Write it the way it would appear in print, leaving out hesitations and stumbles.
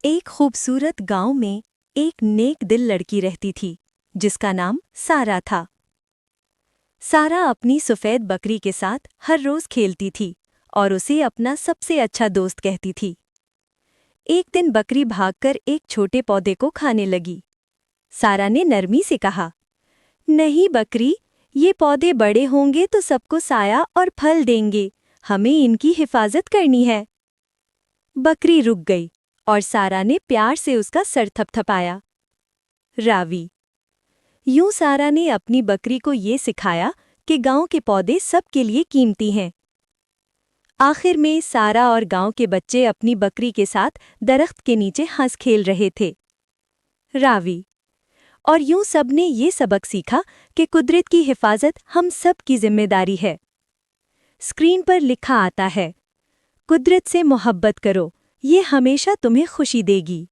एक खूबसूरत गांव में एक नेक दिल लड़की रहती थी जिसका नाम सारा था। सारा अपनी सफ़ेद बकरी के साथ हर रोज़ खेलती थी और उसे अपना सबसे अच्छा दोस्त कहती थी। एक दिन बकरी भागकर एक छोटे पौधे को खाने लगी। सारा ने नरमी से कहा, नहीं बकरी, ये पौधे बड़े होंगे तो सबको साया और फल देंगे, हमें इनकी हिफाजत करनी है। बकरी रुक गई और सारा ने प्यार से उसका सर थपथपाया। रावी। यूं सारा ने अपनी बकरी को ये सिखाया कि गांव के पौधे सबके लिए कीमती हैं। आखिर में सारा और गांव के बच्चे अपनी बकरी के साथ दरख्त के नीचे हंस खेल रहे थे। रावी। और यूं सबने ये सबक सीखा कि कुदरत की हिफाजत हम सब की जिम्मेदारी है। स्क्रीन पर लिखा आता है, कुदरत से मोहब्बत करो, ये हमेशा तुम्हें खुशी देगी।